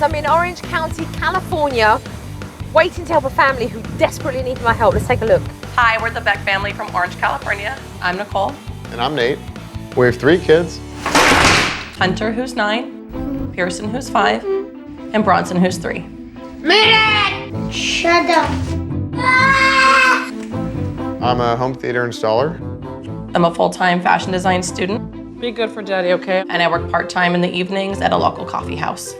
guys, I'm in Orange County, California, waiting to help a family who desperately need my help. Let's take a look. Hi, we're the Beck family from Orange, California. I'm Nicole. And I'm Nate. We have 3 kids. Hunter, who's 9, Pierson, who's 5, and Bronson, who's 3. Dad! Shut up. I'm a home theater installer. I'm a full-time fashion design student. Be good for Daddy, okay? And I work part-time in the evenings at a local coffee house.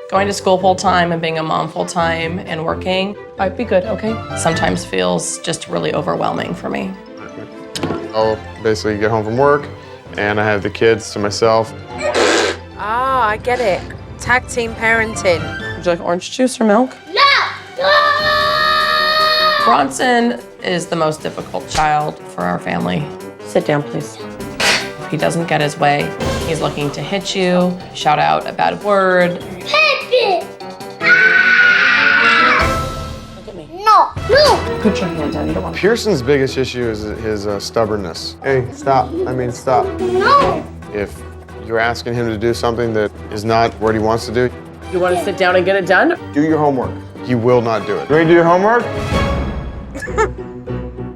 Going to school full-time and being a mom full-time and working, I'd be good, okay? sometimes feels just really overwhelming for me. I'll basically get home from work and I have the kids to myself. Ah, I get it. Tag team parenting. Would you like orange juice or milk? No! Bronson is the most difficult child for our family. Sit down, please. If he doesn't get his way, he's looking to hit you, shout out a bad word. Pepe! Look at me. No! No! Put your hand down, you don't want to. Pearson's biggest issue is his stubbornness. Hey, stop. I mean, stop. No! If you're asking him to do something that is not what he wants to do, You want to sit down and get it done? do your homework. He will not do it. You ready to do your homework?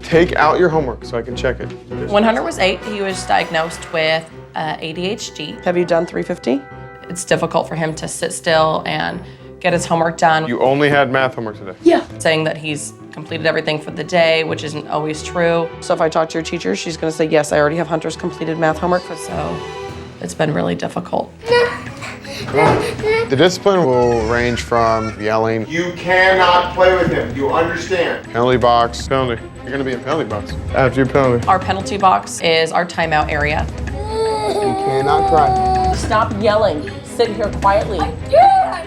Take out your homework so I can check it. When Hunter was 8, he was diagnosed with ADHD. Have you done 350? It's difficult for him to sit still and get his homework done. You only had math homework today. Yeah. Saying that he's completed everything for the day, which isn't always true. So if I talk to your teacher, she's going to say, yes, I already have Hunter's completed math homework. So it's been really difficult. The discipline will range from yelling, You cannot play with him. You understand? penalty box, penalty. You're gonna be in penalty box after your penalty. Our penalty box is our timeout area. You cannot cry. Stop yelling. Sit here quietly.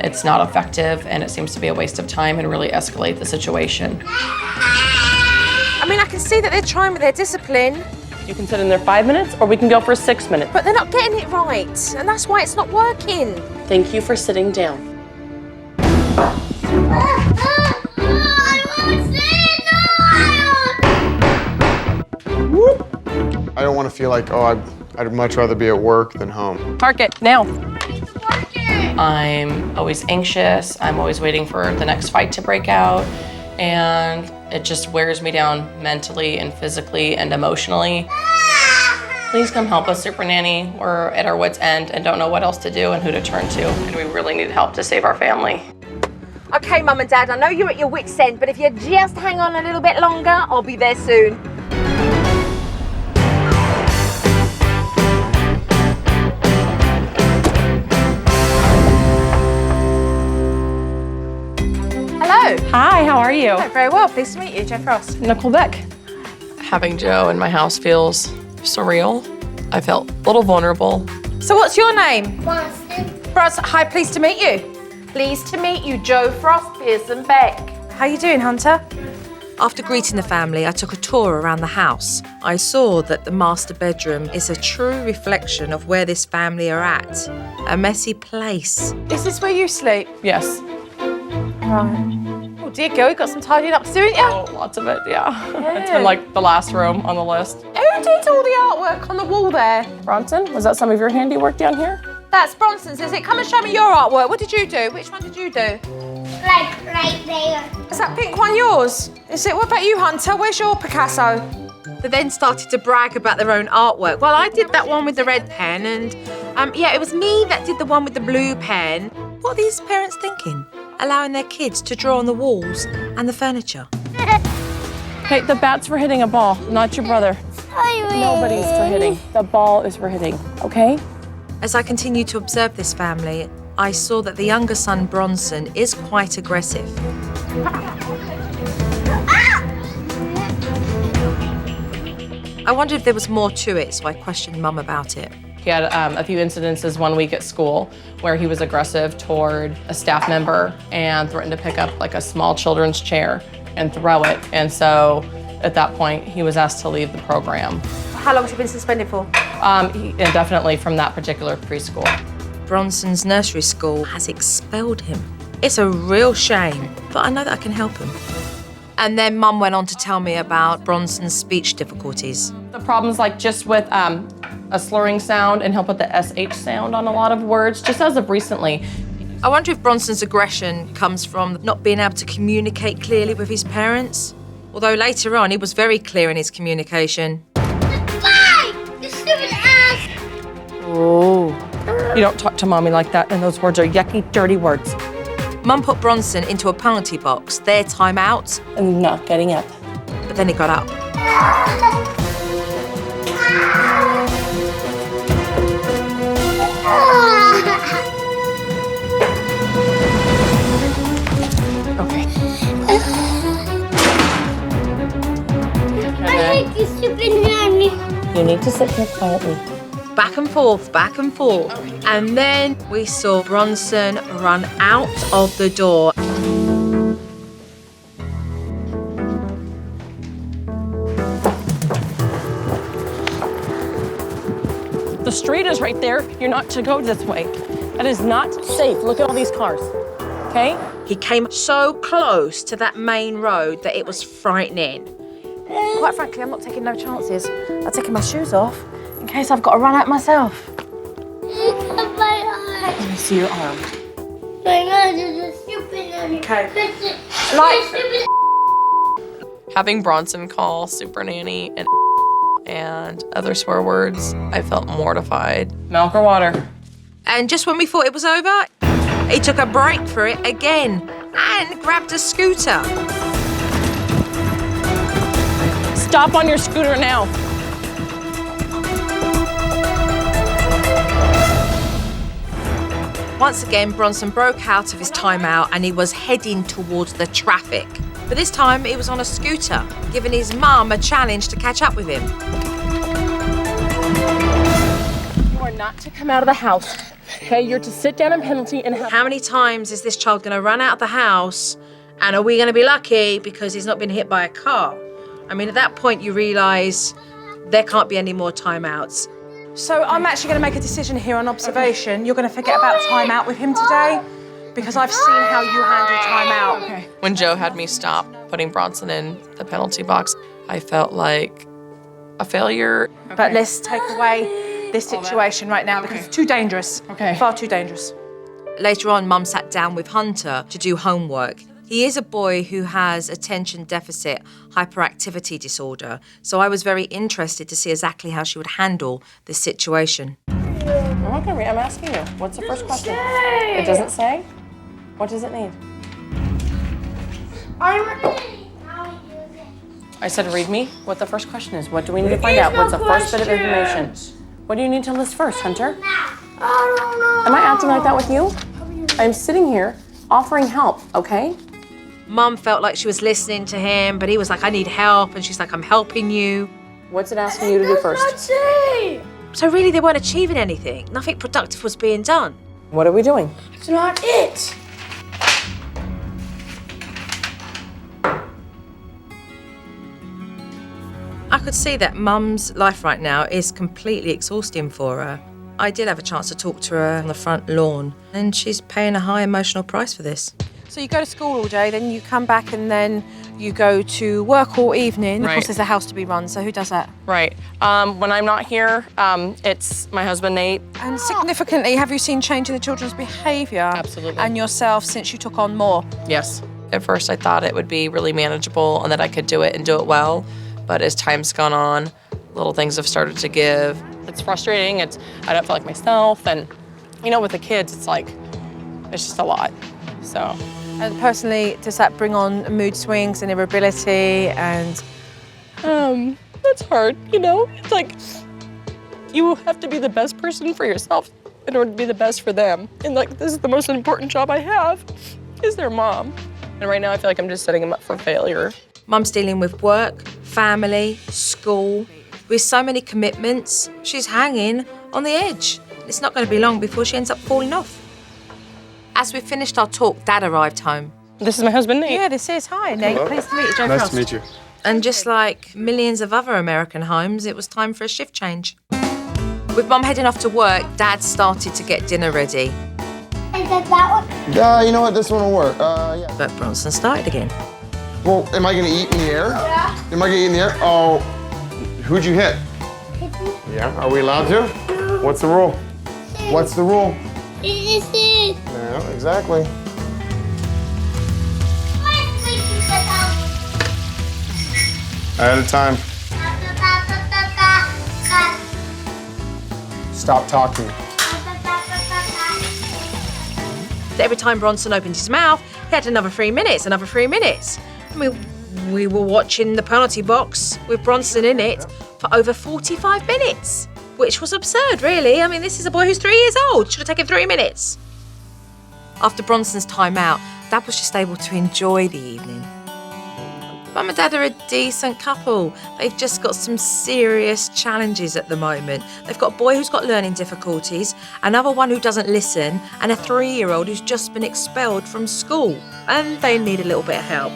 It's not effective and it seems to be a waste of time and really escalate the situation. I mean, I can see that they're trying with their discipline, You can sit in there 5 minutes, or we can go for 6 minutes. but they're not getting it right. And that's why it's not working. Thank you for sitting down. I don't want to feel like, oh, I'd much rather be at work than home. Park it, now. I'm always anxious. I'm always waiting for the next fight to break out. And it just wears me down mentally and physically and emotionally. Please come help us, Supernanny. We're at our wits' end and don't know what else to do and who to turn to. And we really need help to save our family. Okay, Mum and Dad, I know you're at your wit's end, but if you just hang on a little bit longer, I'll be there soon. Hello. Hi, how are you? Very well, pleased to meet you, Jeff Ross. Nicole Beck. Having Joe in my house feels surreal. I felt a little vulnerable. So what's your name? Bronson. Bronson. Hi, pleased to meet you. Pleased to meet you, Joe Frost, Pierson Beck. How you doing, Hunter? After greeting the family, I took a tour around the house. I saw that the master bedroom is a true reflection of where this family are at. A messy place. Is this where you sleep? Yes. Right. Oh dear girl, you got some tidying up to do, ain't you? Oh, lots of it, yeah. It's been like the last room on the list. Who did all the artwork on the wall there? Bronson, was that some of your handiwork down here? That's Bronson's, is it? Come and show me your artwork. What did you do? Which one did you do? Like right there. Is that pink one yours? Is it? What about you, Hunter? Where's your Picasso? They then started to brag about their own artwork. Well, I did that one with the red pen, and yeah, it was me that did the one with the blue pen. What are these parents thinking? Allowing their kids to draw on the walls and the furniture. Hey, the bat's for hitting a ball, not your brother. Nobody's for hitting. The ball is for hitting, okay? As I continued to observe this family, I saw that the younger son, Bronson, is quite aggressive. I wondered if there was more to it, so I questioned Mum about it. He had a few incidences one week at school where he was aggressive toward a staff member and threatened to pick up like a small children's chair and throw it. And so at that point, he was asked to leave the program. How long has he been suspended for? Indefinitely from that particular preschool. Bronson's nursery school has expelled him. It's a real shame, but I know that I can help him. And then Mum went on to tell me about Bronson's speech difficulties. The problems like just with a slurring sound, and he'll put the SH sound on a lot of words. Just as of recently, I wonder if Bronson's aggression comes from not being able to communicate clearly with his parents. Although later on, he was very clear in his communication. Bye! You stupid ass! Oh. You don't talk to mommy like that, and those words are yucky, dirty words. Mum put Bronson into a penalty box, their time out, And not getting up. but then he got up. Okay. I hate you, stupid nanny. You need to sit here quietly. Back and forth, back and forth. And then we saw Bronson run out of the door. The street is right there. You're not to go this way. That is not safe. Look at all these cars. Okay? He came so close to that main road that it was frightening. Quite frankly, I'm not taking no chances. I'm taking my shoes off in case I've got to run out myself. Look at my arm. Let me see your arm. My nose is a stupid nanny. Okay. Stupid. Having Bronson call Supernanny and other swear words, I felt mortified. Milk or water? And just when we thought it was over, he took a break for it again and grabbed a scooter. Stop on your scooter now. Once again, Bronson broke out of his timeout and he was heading towards the traffic. But this time, he was on a scooter, giving his mum a challenge to catch up with him. You are not to come out of the house. Okay, you're to sit down in penalty and have. How many times is this child going to run out of the house, and are we going to be lucky because he's not been hit by a car? I mean, at that point, you realise there can't be any more timeouts. So I'm actually going to make a decision here on observation. You're going to forget about time out with him today because I've seen how you handle time out. Okay. When Joe had me stop putting Bronson in the penalty box, I felt like a failure. But let's take away this situation right now because it's too dangerous. Okay. Far too dangerous. Later on, Mum sat down with Hunter to do homework. He is a boy who has attention deficit hyperactivity disorder, so I was very interested to see exactly how she would handle this situation. I'm not gonna read. I'm asking you. What's the first question? It doesn't say? What does it need? I said read me. What the first question is. What do we need to find out? What's the first bit of information? What do you need to list first, Hunter? I don't know. Am I acting like that with you? I'm sitting here offering help, okay? Mum felt like she was listening to him, but he was like, I need help, and she's like, I'm helping you. What's it asking you to do first? So really, they weren't achieving anything. Nothing productive was being done. What are we doing? It's not it. I could see that Mum's life right now is completely exhausting for her. I did have a chance to talk to her on the front lawn, and she's paying a high emotional price for this. So you go to school all day, then you come back and then you go to work all evening. Of Right. course, there's a house to be run, so who does that? Right. When I'm not here, it's my husband, Nate. And significantly, have you seen change in the children's behaviour? Absolutely. And yourself since you took on more? Yes. At first, I thought it would be really manageable and that I could do it and do it well. But as time's gone on, little things have started to give. It's frustrating. I don't feel like myself. And, you know, with the kids, it's just a lot. So. And personally, does that bring on mood swings and irritability and... That's hard, you know? It's like you have to be the best person for yourself in order to be the best for them. And like, this is the most important job I have, is their mom. And right now I feel like I'm just setting them up for failure. Mum's dealing with work, family, school. With so many commitments, she's hanging on the edge. It's not going to be long before she ends up falling off. As we finished our talk, Dad arrived home. This is my husband, Nate. Yeah, this is. Hi, Nate. Hello. Pleased to meet you, Joe Nice Frost. to meet you. And just like millions of other American homes, it was time for a shift change. With Mum heading off to work, Dad started to get dinner ready. Is that one? Yeah, you know what? This one will work. Yeah. But Bronson started again. Well, am I gonna eat in the air? Yeah. Am I gonna eat in the air? Oh, who'd you hit? Yeah, are we allowed to? What's the rule? What's the rule? This is. Yeah, exactly. Ahead of time. Stop talking. Every time Bronson opened his mouth, he had another 3 minutes, another 3 minutes. I mean, we were watching the penalty box with Bronson in it for over 45 minutes, which was absurd, really. I mean, this is a boy who's 3 years old. Should have taken 3 minutes. After Bronson's time out, Dad was just able to enjoy the evening. Mum and Dad are a decent couple. They've just got some serious challenges at the moment. They've got a boy who's got learning difficulties, another one who doesn't listen, and a 3-year-old who's just been expelled from school. And they need a little bit of help.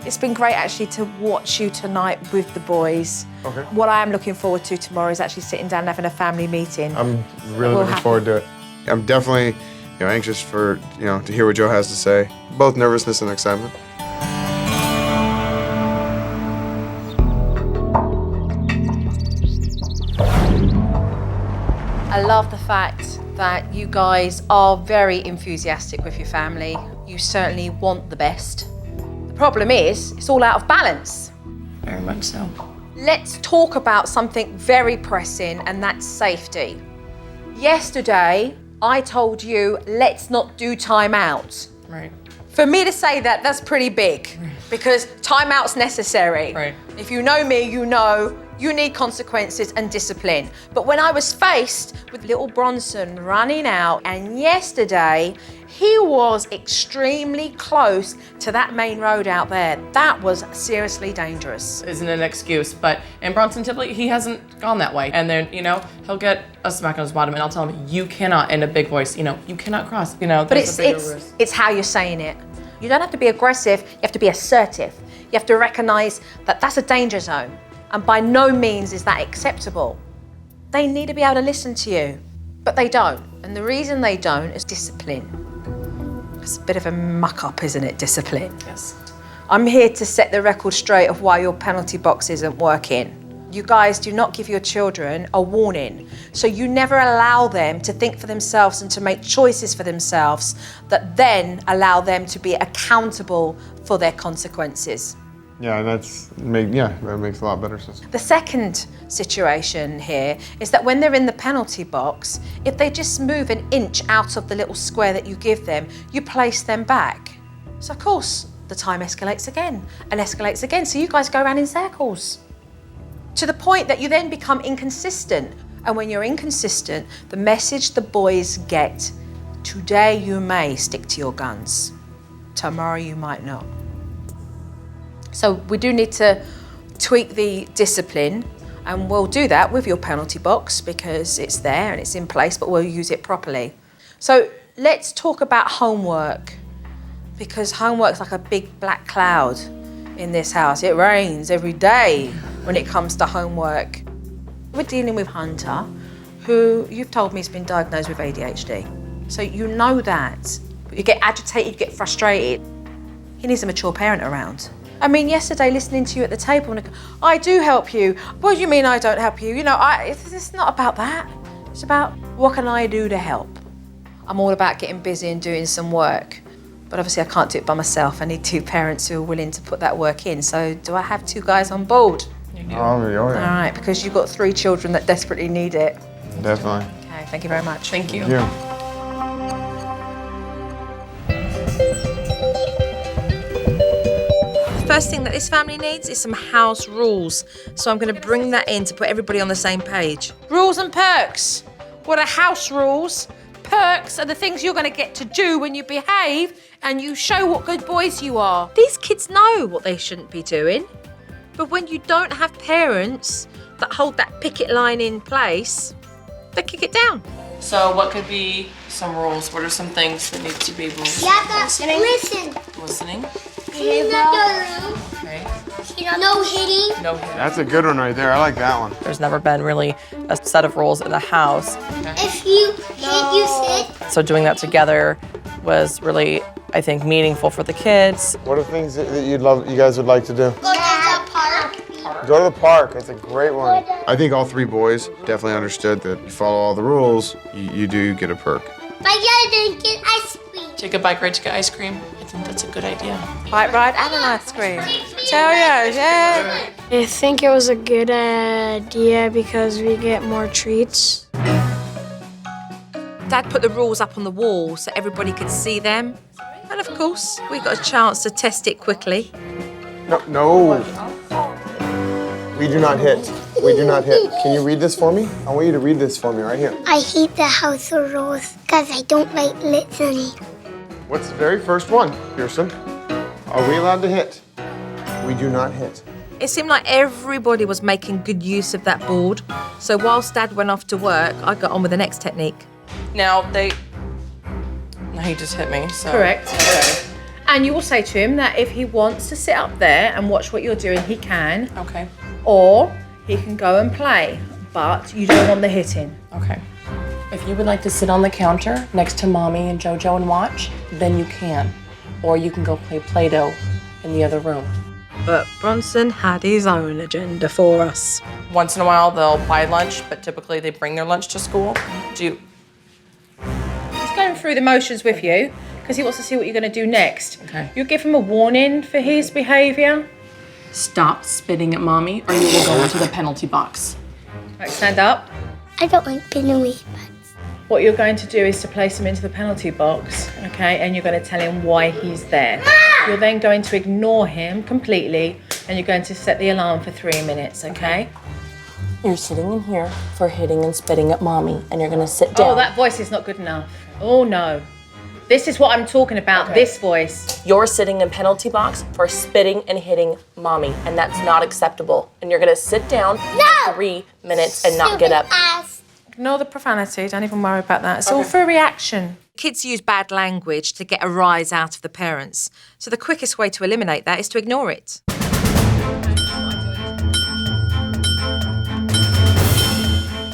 It's been great actually to watch you tonight with the boys. Okay. What I am looking forward to tomorrow is actually sitting down and having a family meeting. I'm really looking forward to it. I'm definitely, anxious for, to hear what Joe has to say. Both nervousness and excitement. I love the fact that you guys are very enthusiastic with your family. You certainly want the best. The problem is, it's all out of balance. Very much so. Let's talk about something very pressing, and that's safety. Yesterday, I told you, let's not do timeout. Right. For me to say that, that's pretty big, because timeout's necessary. Right. If you know me, you know you need consequences and discipline. But when I was faced with little Bronson running out, and yesterday, he was extremely close to that main road out there. That was seriously dangerous. Isn't an excuse, but in Bronson typically he hasn't gone that way. And then, he'll get a smack on his bottom and I'll tell him, you cannot, in a big voice, you cannot cross. But it's how you're saying it. You don't have to be aggressive, you have to be assertive. You have to recognize that that's a danger zone. And by no means is that acceptable. They need to be able to listen to you, but they don't. And the reason they don't is discipline. It's a bit of a muck up, isn't it, discipline? Yes. I'm here to set the record straight of why your penalty box isn't working. You guys do not give your children a warning. So you never allow them to think for themselves and to make choices for themselves that then allow them to be accountable for their consequences. Yeah, that makes a lot better sense. The second situation here is that when they're in the penalty box, if they just move an inch out of the little square that you give them, you place them back. So of course, the time escalates again and escalates again. So you guys go around in circles to the point that you then become inconsistent. And when you're inconsistent, the message the boys get, today you may stick to your guns, tomorrow you might not. So we do need to tweak the discipline, and we'll do that with your penalty box because it's there and it's in place, but we'll use it properly. So let's talk about homework, because homework's like a big black cloud in this house. It rains every day when it comes to homework. We're dealing with Hunter, who you've told me has been diagnosed with ADHD. So you know that. You get agitated, you get frustrated. He needs a mature parent around. I mean, yesterday listening to you at the table, and I do help you. What do you mean I don't help you? It's not about that. It's about what can I do to help? I'm all about getting busy and doing some work. But obviously I can't do it by myself. I need 2 parents who are willing to put that work in. So do I have 2 guys on board? You do. Oh, yeah. All right, because you've got 3 children that desperately need it. Definitely. Okay, thank you very much. Thank you. Yeah. First thing that this family needs is some house rules. So I'm going to bring that in to put everybody on the same page. Rules and perks. What are house rules? Perks are the things you're going to get to do when you behave and you show what good boys you are. These kids know what they shouldn't be doing. But when you don't have parents that hold that picket line in place, they kick it down. So what could be some rules? What are some things that need to be rules? Listen. Listening. Clean up the room. Okay. No hitting. No hitting. That's a good one right there. I like that one. There's never been really a set of rules in the house. If you hit, you sit. So doing that together was really, I think, meaningful for the kids. What are things that you guys would like to do? Go to the park. Go to the park. That's a great one. I think all 3 boys definitely understood that you follow all the rules, you do get a perk. But yeah, I didn't get ice cream. Take a bike ride to get ice cream. I think that's a good idea. Bike ride and an ice cream. Tell you, yeah. I think it was a good idea because we get more treats. Dad put the rules up on the wall so everybody could see them. And of course, we got a chance to test it quickly. No. We do not hit. We do not hit. Can you read this for me? I want you to read this for me right here. I hate the house of rules because I don't like listening. What's the very first one, Pierson? Are we allowed to hit? We do not hit. It seemed like everybody was making good use of that board. So whilst Dad went off to work, I got on with the next technique. Now he just hit me, so. Correct. Okay. And you will say to him that if he wants to sit up there and watch what you're doing, he can. Okay. Or he can go and play, but you don't want the hitting. Okay. If you would like to sit on the counter next to Mommy and JoJo and watch, then you can. Or you can go play Play-Doh in the other room. But Bronson had his own agenda for us. Once in a while, they'll buy lunch, but typically they bring their lunch to school. He's going through the motions with you because he wants to see what you're going to do next. Okay. You give him a warning for his behaviour. Stop spitting at Mommy or you will go into the penalty box. Right, stand up. I don't like penalty box. What you're going to do is to place him into the penalty box, okay? And you're going to tell him why he's there. You're then going to ignore him completely and you're going to set the alarm for 3 minutes, okay? You're sitting in here for hitting and spitting at Mommy, and you're gonna sit down. Oh, that voice is not good enough. Oh, no. This is what I'm talking about, this voice. You're sitting in penalty box for spitting and hitting Mommy, and that's not acceptable. And you're gonna sit down for 3 minutes and not get up. Ignore the profanity, don't even worry about that. It's all for a reaction. Kids use bad language to get a rise out of the parents. So the quickest way to eliminate that is to ignore it.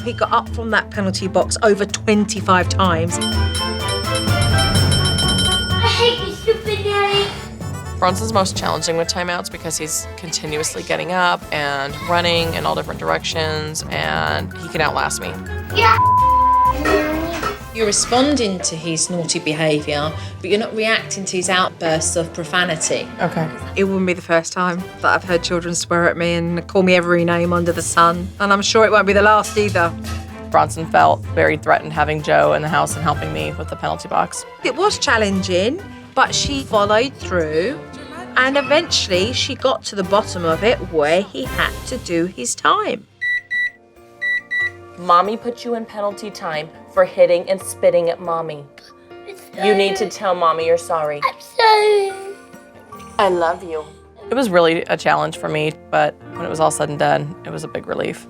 He got up from that penalty box over 25 times. I hate you, Supernanny. Bronson's most challenging with timeouts because he's continuously getting up and running in all different directions, and he can outlast me. Yeah. You're responding to his naughty behaviour, but you're not reacting to his outbursts of profanity. Okay. It wouldn't be the first time that I've heard children swear at me and call me every name under the sun. And I'm sure it won't be the last either. Bronson felt very threatened having Joe in the house and helping me with the penalty box. It was challenging, but she followed through. And eventually she got to the bottom of it where he had to do his time. Mommy put you in penalty time for hitting and spitting at Mommy. You need to tell Mommy you're sorry. I'm sorry. I love you. It was really a challenge for me, but when it was all said and done, it was a big relief.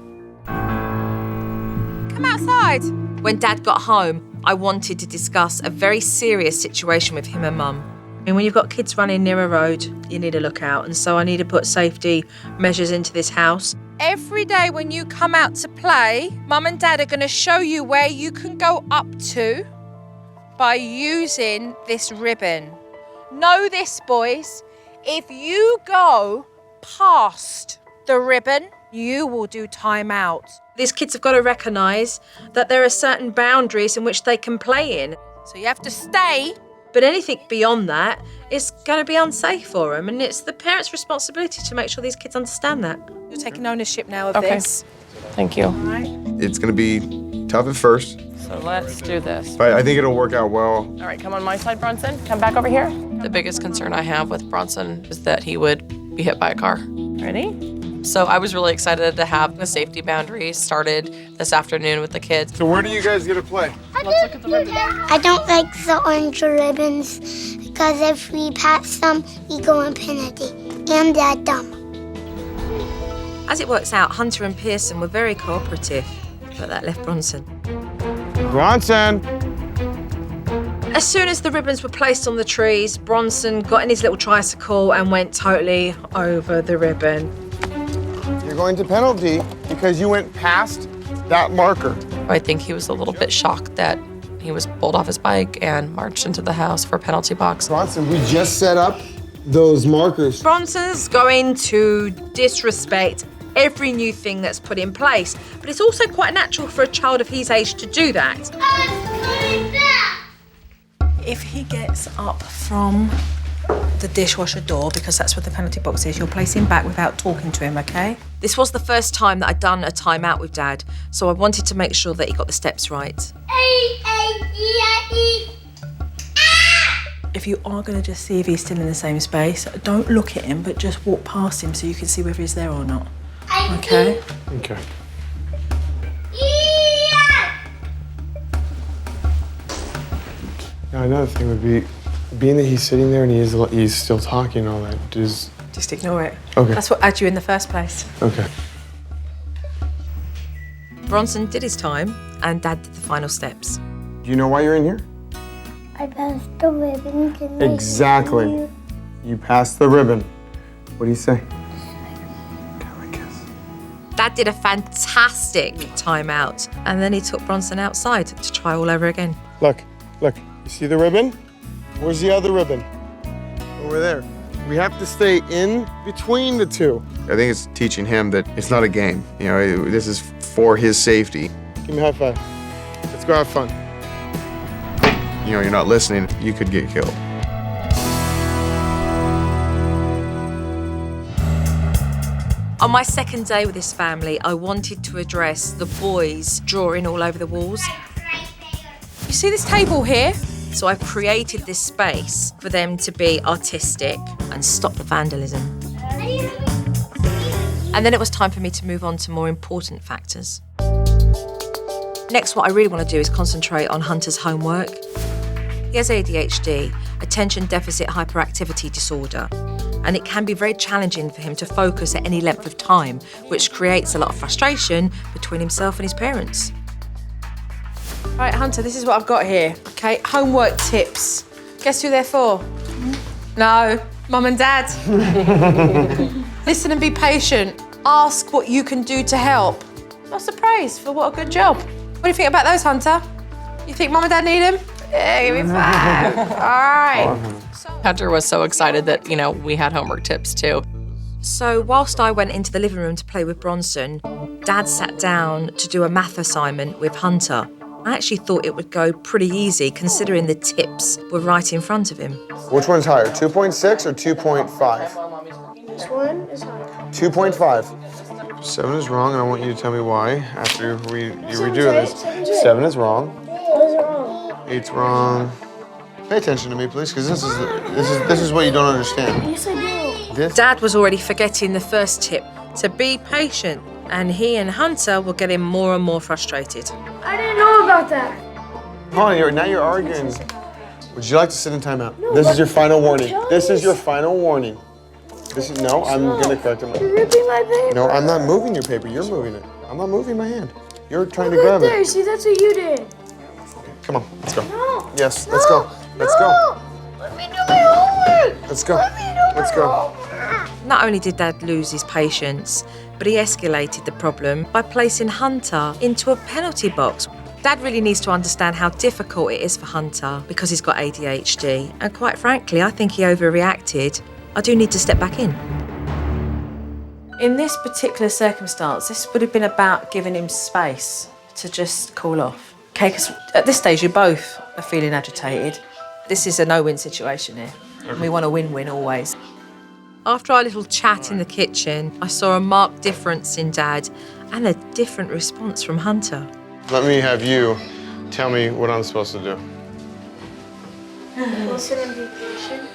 Come outside. When Dad got home, I wanted to discuss a very serious situation with him and Mum. And when you've got kids running near a road, you need to look out. And so I need to put safety measures into this house. Every day when you come out to play, Mum and Dad are going to show you where you can go up to by using this ribbon. Know this, boys. If you go past the ribbon, you will do time out. These kids have got to recognise that there are certain boundaries in which they can play in. So you have to stay. But anything beyond that is going to be unsafe for them, and it's the parents' responsibility to make sure these kids understand that. You're taking ownership now of this. Thank you. It's going to be tough at first, So let's do this. but I think it'll work out well. All right, come on my side, Bronson. Come back over here. The biggest concern I have with Bronson is that he would be hit by a car. Ready? So I was really excited to have the safety boundary started this afternoon with the kids. So where do you guys get to play? Let's look at the ribbon. I don't like the orange ribbons because if we pass them, we go in penalty. And they're dumb. As it works out, Hunter and Pierson were very cooperative, but that left Bronson. Bronson! As soon as the ribbons were placed on the trees, Bronson got in his little tricycle and went totally over the ribbon. You're going to penalty because you went past that marker. I think he was a little bit shocked that he was pulled off his bike and marched into the house for a penalty box. Bronson, we just set up those markers. Bronson's going to disrespect every new thing that's put in place, but it's also quite natural for a child of his age to do that. If he gets up from the dishwasher door, because that's where the penalty box is, you'll place him back without talking to him, okay? This was the first time that I'd done a timeout with Dad, so I wanted to make sure that he got the steps right. If you are going to just see if he's still in the same space, don't look at him, but just walk past him so you can see whether he's there or not. Okay? Okay. Now, another thing would be, being that he's sitting there and he's still talking and all that, just ignore it. Okay. That's what had you in the first place. Okay. Bronson did his time, and Dad did the final steps. Do you know why you're in here? I passed the ribbon. Can Exactly. You passed the ribbon. What do you say? Dad did a fantastic timeout, and then he took Bronson outside to try all over again. Look. You see the ribbon? Where's the other ribbon? Over there. We have to stay in between the two. I think it's teaching him that it's not a game. You know, this is for his safety. Give me a high five. Let's go have fun. You know, you're not listening, you could get killed. On my second day with this family, I wanted to address the boys drawing all over the walls. You see this table here? So I've created this space for them to be artistic and stop the vandalism. And then it was time for me to move on to more important factors. Next, what I really want to do is concentrate on Hunter's homework. He has ADHD, attention deficit hyperactivity disorder, and it can be very challenging for him to focus at any length of time, which creates a lot of frustration between himself and his parents. Right, Hunter, this is what I've got here. Okay, homework tips. Guess who they're for? No, Mum and Dad. Listen and be patient. Ask what you can do to help. Lots of praise for what a good job. What do you think about those, Hunter? You think Mum and Dad need them? Yeah, give me 5. All right. Hunter was so excited that, we had homework tips too. So whilst I went into the living room to play with Bronson, Dad sat down to do a math assignment with Hunter. I actually thought it would go pretty easy considering the tips were right in front of him. Which one's higher, 2.6 or 2.5? This one is hard. 2.5. 7 is wrong, and I want you to tell me why after you redo right. this. 7 is wrong. Those are wrong. 8's wrong. Pay attention to me, please, because this is what you don't understand. Yes, I do. Dad was already forgetting the first tip, to be patient, and he and Hunter were getting more and more frustrated. I didn't know about that. Hold on, now you're arguing. Would you like to sit in timeout? This is your final warning. This is your final warning. No, I'm gonna correct him. You're ripping my paper. No, I'm not moving your paper. You're moving it. I'm not moving my hand. You're trying to Look grab right there. it. See, that's what you did. Come on, let's go. No. Yes, let's go. Let's go. Let me do my homework. Let's go. Let me do Let's my go. homework. Not only did Dad lose his patience, but he escalated the problem by placing Hunter into a penalty box. Dad really needs to understand how difficult it is for Hunter because he's got ADHD. And quite frankly, I think he overreacted. I do need to step back in. In this particular circumstance, this would have been about giving him space to just cool off. Okay, because at this stage, you both are feeling agitated. This is a no-win situation here. And we want a win-win always. After our little chat in the kitchen, I saw a marked difference in Dad and a different response from Hunter. Let me have you tell me what I'm supposed to do. Listen and be patient.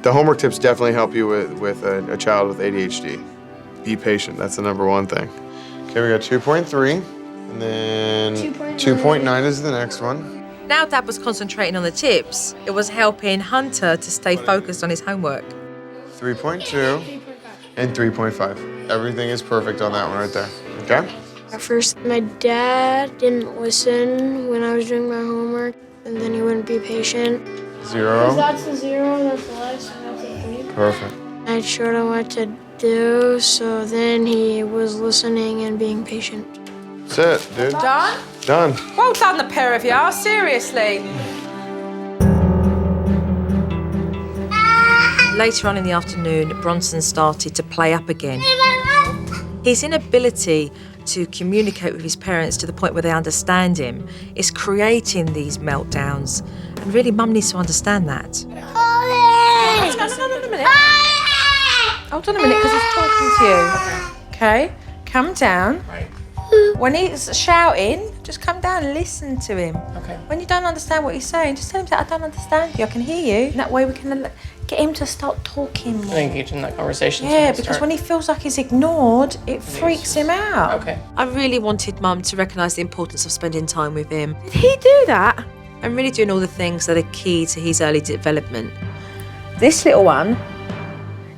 The homework tips definitely help you with a child with ADHD. Be patient, that's the number one thing. Okay, we got 2.3, and then 2.9 is the next one. Now Dad was concentrating on the tips. It was helping Hunter to stay focused on his homework. 3.2 and 3.5. Everything is perfect on that one right there, okay? At first, my dad didn't listen when I was doing my homework, and then he wouldn't be patient. 0. That's a 0, that's a less, that's a 3. Perfect. I showed him what to do, so then he was listening and being patient. That's it, dude. Done? Done. Well done, the pair of you, seriously. Later on in the afternoon, Bronson started to play up again. His inability to communicate with his parents to the point where they understand him is creating these meltdowns. And really, Mum needs to understand that. Hold on a minute. Hold on a minute, because he's talking to you. Okay, calm down. Right. When he's shouting, just come down and listen to him. Okay. When you don't understand what he's saying, just tell him that I don't understand you. I can hear you. And that way we can get him to start talking more. Engage in that conversation. Yeah, because when he feels like he's ignored, it freaks him out. Okay. I really wanted Mum to recognise the importance of spending time with him. Did he do that? And really doing all the things that are key to his early development. This little one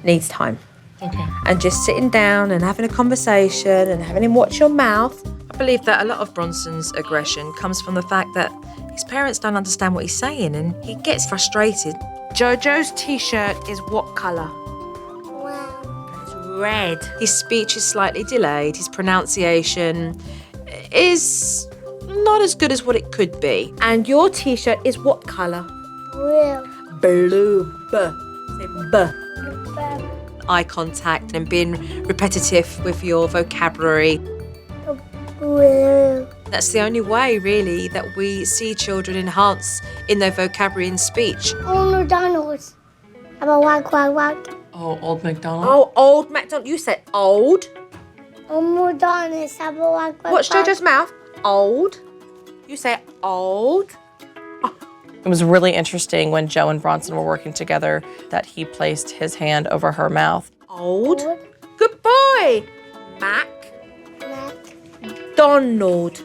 needs time. Okay. And just sitting down and having a conversation and having him watch your mouth. I believe that a lot of Bronson's aggression comes from the fact that his parents don't understand what he's saying and he gets frustrated. Jojo's t-shirt is what colour? It's red. His speech is slightly delayed. His pronunciation is not as good as what it could be. And your t-shirt is what colour? Blue. Say B. Eye contact and being repetitive with your vocabulary. That's the only way, really, that we see children enhance in their vocabulary and speech. McDonald's. Oh, Old MacDonald. Oh, old MacDonald. You said old. McDonald's. What's Jojo's mouth? Old. You say old. It was really interesting when Joe and Bronson were working together that he placed his hand over her mouth. Old. Good boy. Mac. Donald.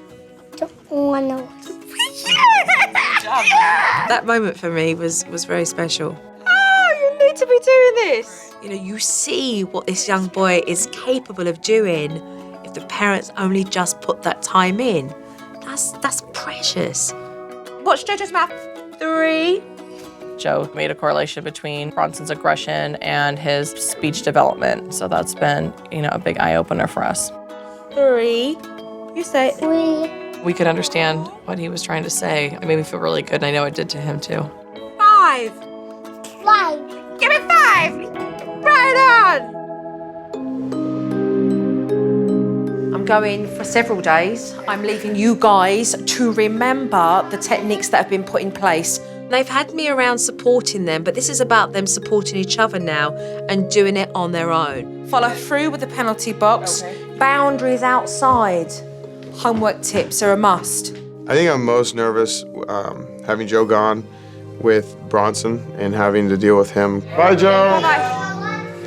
That moment for me was very special. Oh, you need to be doing this. You know, you see what this young boy is capable of doing if the parents only just put that time in. That's precious. Watch Jojo's mouth. 3. Joe made a correlation between Bronson's aggression and his speech development. So that's been, a big eye-opener for us. 3. You say 3. We could understand what he was trying to say. It made me feel really good, and I know it did to him too. 5. 5. Give me 5. Right on. I'm going for several days. I'm leaving you guys to remember the techniques that have been put in place. They've had me around supporting them, but this is about them supporting each other now and doing it on their own. Follow through with the penalty box. Okay. Boundaries outside. Homework tips are a must. I think I'm most nervous having Joe gone with Bronson and having to deal with him. Bye, Joe. Bye.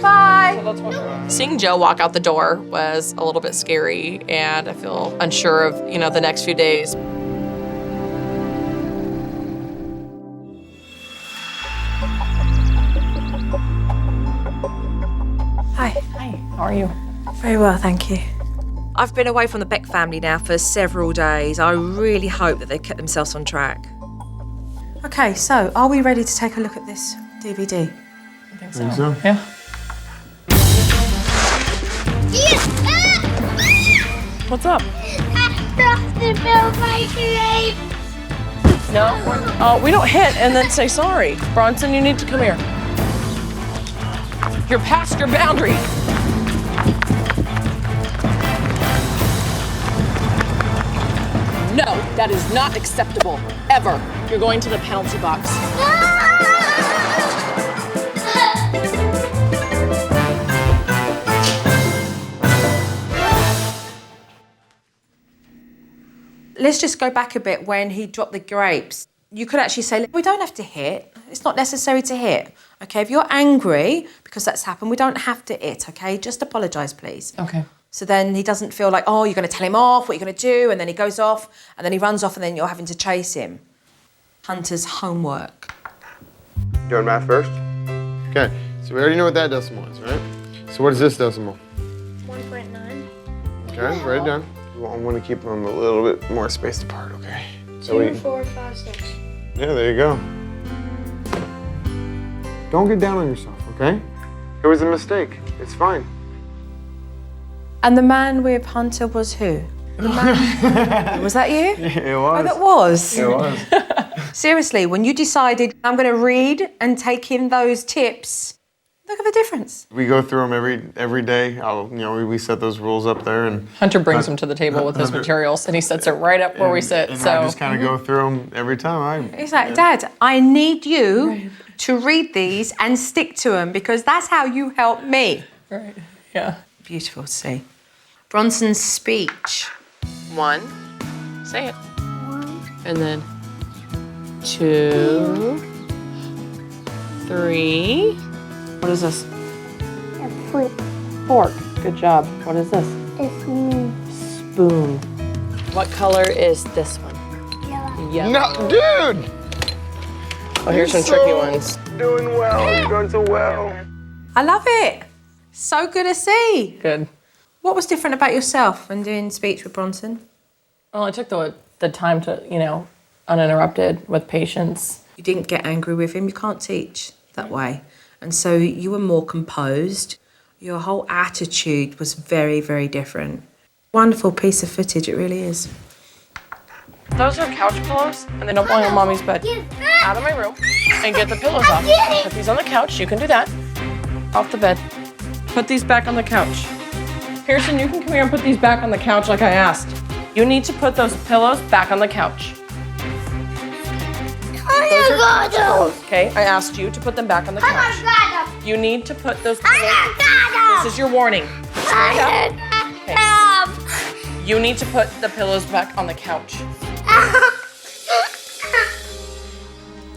Bye. Seeing Joe walk out the door was a little bit scary, and I feel unsure of, the next few days. Hi. Hi, how are you? Very well, thank you. I've been away from the Beck family now for several days. I really hope that they've kept themselves on track. Okay, so are we ready to take a look at this DVD? I think so. Yeah. What's up? No. We don't hit and then say sorry. Bronson, you need to come here. You're past your boundary. No, that is not acceptable, ever. You're going to the penalty box. Let's just go back a bit when he dropped the grapes. You could actually say, we don't have to hit. It's not necessary to hit. Okay, if you're angry because that's happened, we don't have to hit, okay? Just apologise, please. Okay. So then he doesn't feel like, you're going to tell him off, what you're going to do, and then he goes off, and then he runs off, and then you're having to chase him. Hunter's homework. Doing math first? Okay, so we already know what that decimal is, right? So what is this decimal? 1.9. Okay, write it down. I want to keep them a little bit more spaced apart, okay? So 2, 4, 5, 6. Yeah, there you go. Don't get down on yourself, okay? It was a mistake. It's fine. And the man with Hunter was who? The man? Was that you? It was. Oh, that was? It was. Seriously, when you decided, I'm going to read and take in those tips, Look at the difference. We go through them every day. We set those rules up there, and Hunter brings them to the table with his materials, and he sets it right up where we sit. And so I just kind of go through them every time. He's like, Dad, I need you to read these and stick to them because that's how you help me. Right. Yeah. Beautiful to see. Bronson's speech. 1. Say it. 1. And then 2. 3. What is this? A fork. Fork. Good job. What is this? It's me. Spoon. What color is this one? Yellow. No, dude! Oh, here's some tricky ones. Doing well. You're doing so well. I love it. So good to see. Good. What was different about yourself when doing speech with Bronson? Well, I took the time to, uninterrupted with patience. You didn't get angry with him. You can't teach that way. And so you were more composed. Your whole attitude was very, very different. Wonderful piece of footage, it really is. Those are couch pillows, and they don't belong in Mommy's bed. Out of my room and get the pillows off. Put these on the couch. You can do that. Off the bed. Put these back on the couch. Pierson, you can come here and put these back on the couch like I asked. You need to put those pillows back on the couch. Those are couch pillows, okay? I asked you to put them back on the couch. You need to put those pillows. This is your warning. Stand up. Okay. You need to put the pillows back on the couch.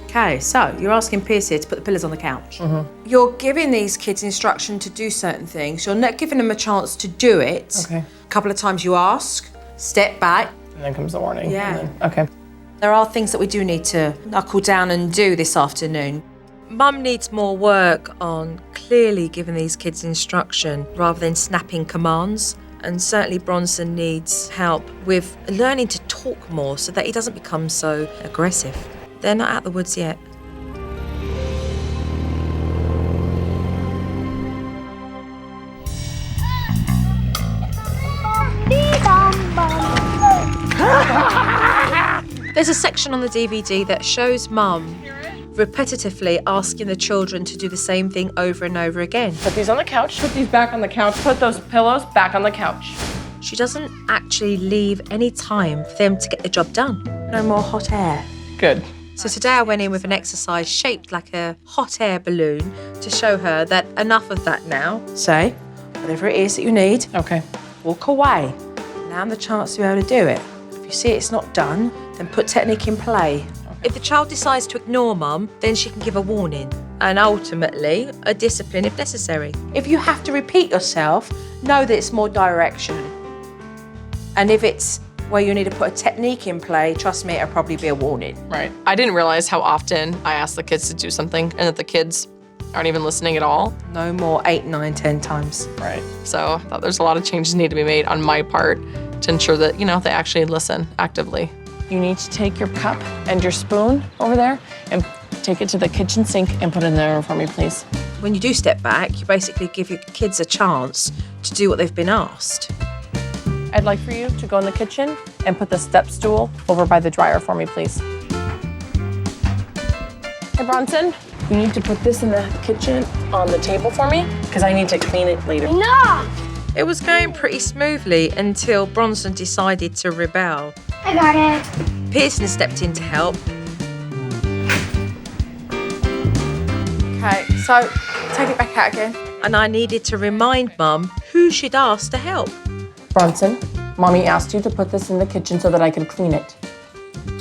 Okay, so you're asking Piercy to put the pillows on the couch. You're giving these kids instruction to do certain things. You're not giving them a chance to do it. Okay. A couple of times you ask, step back. And then comes the warning. Yeah. And then, okay. There are things that we do need to knuckle down and do this afternoon. Mum needs more work on clearly giving these kids instruction rather than snapping commands. And certainly Bronson needs help with learning to talk more so that he doesn't become so aggressive. They're not out the woods yet. There's a section on the DVD that shows Mum repetitively asking the children to do the same thing over and over again. Put these on the couch. Put these back on the couch. Put those pillows back on the couch. She doesn't actually leave any time for them to get the job done. No more hot air. Good. So today I went in with an exercise shaped like a hot air balloon to show her that enough of that now. Say, whatever it is that you need, Okay. walk away. Now the chance to be able to do it. If you see it's not done, then put technique in play. If the child decides to ignore Mum, then she can give a warning and ultimately a discipline if necessary. If you have to repeat yourself, know that it's more direction. And if it's where you need to put a technique in play, trust me, it'll probably be a warning. Right. I didn't realize how often I asked the kids to do something and that the kids aren't even listening at all. No more 8, 9, 10 times. Right. So I thought there's a lot of changes need to be made on my part to ensure that, they actually listen actively. You need to take your cup and your spoon over there and take it to the kitchen sink and put it in there for me, please. When you do step back, you basically give your kids a chance to do what they've been asked. I'd like for you to go in the kitchen and put the step stool over by the dryer for me, please. Hey, Bronson, you need to put this in the kitchen on the table for me because I need to clean it later. No! It was going pretty smoothly until Bronson decided to rebel. I got it. Pierson stepped in to help. Okay, so take it back out again. And I needed to remind Mum who she'd asked to help. Bronson, Mommy asked you to put this in the kitchen so that I could clean it.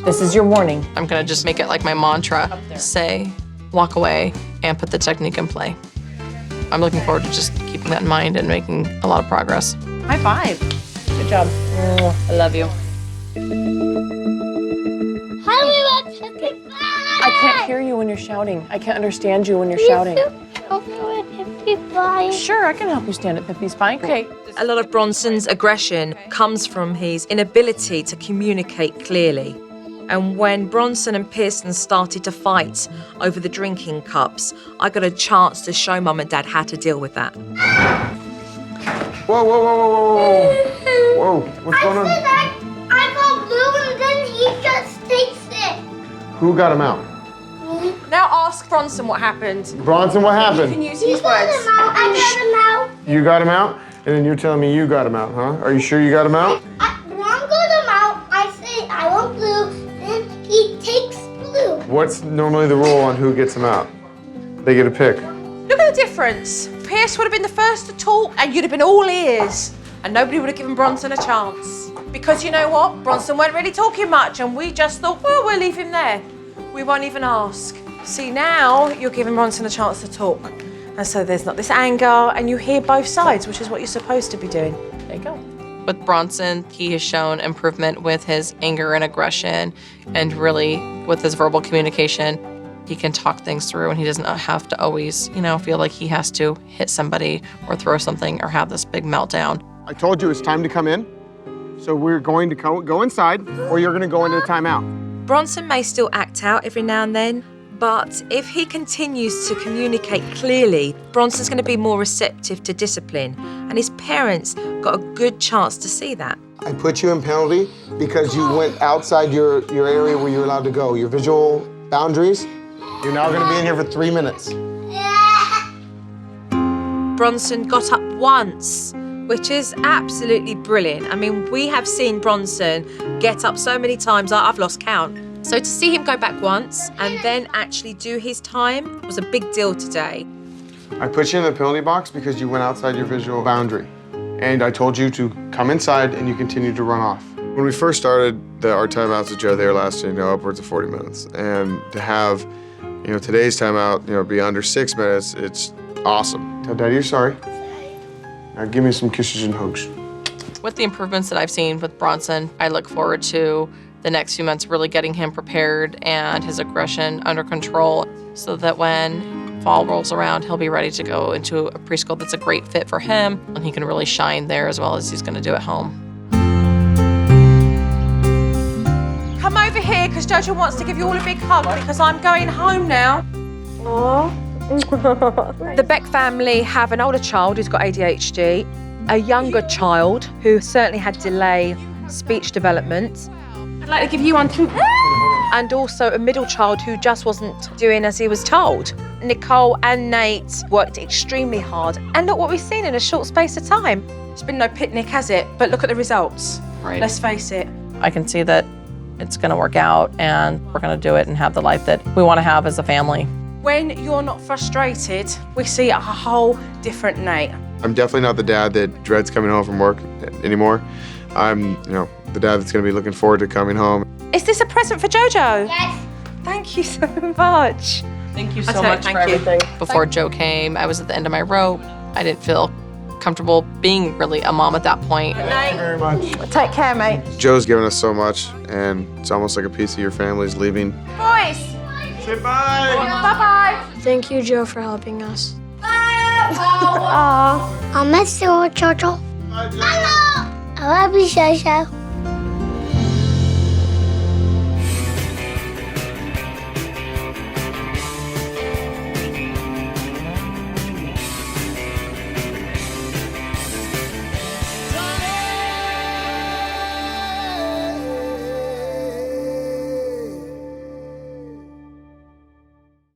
This is your warning. I'm gonna just make it like my mantra. Say, walk away, and put the technique in play. I'm looking forward to just keeping that in mind and making a lot of progress. High five. Good job. I love you. How do we want 55? I can't hear you when you're shouting. I can't understand you when you're shouting. Help me with 55. Sure, I can help you stand at 50 spine. Okay. A lot of Bronson's aggression comes from his inability to communicate clearly. And when Bronson and Pierson started to fight over the drinking cups, I got a chance to show Mum and Dad how to deal with that. Whoa, whoa, whoa, whoa, whoa, whoa. Whoa, what's going on? I go blue and then he just takes it. Who got him out? Me? Now ask Bronson what happened. Bronson, what You happened? can use his words. I got him out. You got him out? And then you're telling me you got him out, huh? Are you sure you got him out? Ron got him out. I say I want blue. Then he takes blue. What's normally the rule on who gets him out? They get a pick. Look at the difference. Pierce would have been the first to talk and you'd have been all ears. And nobody would have given Bronson a chance. Because you know what? Bronson weren't really talking much and we just thought, well, we'll leave him there. We won't even ask. See, now you're giving Bronson a chance to talk. And so there's not this anger and you hear both sides, which is what you're supposed to be doing. There you go. With Bronson, he has shown improvement with his anger and aggression and really with his verbal communication. He can talk things through and he doesn't have to always, feel like he has to hit somebody or throw something or have this big meltdown. I told you it's time to come in. So we're going to go inside or you're going to go into the timeout. Bronson may still act out every now and then, but if he continues to communicate clearly, Bronson's going to be more receptive to discipline, and his parents got a good chance to see that. I put you in penalty because you went outside your area where you're allowed to go, your visual boundaries. You're now going to be in here for 3 minutes. Bronson got up once, which is absolutely brilliant. I mean, we have seen Bronson get up so many times, I've lost count. So to see him go back once and then actually do his time was a big deal today. I put you in the penalty box because you went outside your visual boundary. And I told you to come inside and you continued to run off. When we first started our timeouts with Joe, they were lasting upwards of 40 minutes. And to have today's timeout be under 6 minutes, it's awesome. Tell Daddy you're sorry. Now give me some kisses and hugs. With the improvements that I've seen with Bronson, I look forward to the next few months really getting him prepared and his aggression under control so that when fall rolls around, he'll be ready to go into a preschool that's a great fit for him and he can really shine there as well as he's going to do at home. Come over here because Jojo wants to give you all a big hug because I'm going home now. The Beck family have an older child who's got ADHD, a younger child who certainly had delay speech development. I'd like to give you one too. And also a middle child who just wasn't doing as he was told. Nicole and Nate worked extremely hard. And look what we've seen in a short space of time. It's been no picnic, has it? But look at the results. Right. Let's face it. I can see that it's going to work out and we're going to do it and have the life that we want to have as a family. When you're not frustrated, we see a whole different Nate. I'm definitely not the dad that dreads coming home from work anymore. I'm, the dad that's going to be looking forward to coming home. Is this a present for Jojo? Yes. Thank you so much. Thank you so much for everything. Before Joe came, I was at the end of my rope. I didn't feel comfortable being really a mom at that point. Thank you very much. Take care, mate. Joe's given us so much, and it's almost like a piece of your family's leaving. Boys. Say bye. Bye-bye. Thank you, Joe, for helping us. I miss you, Jojo. I love you, Jojo.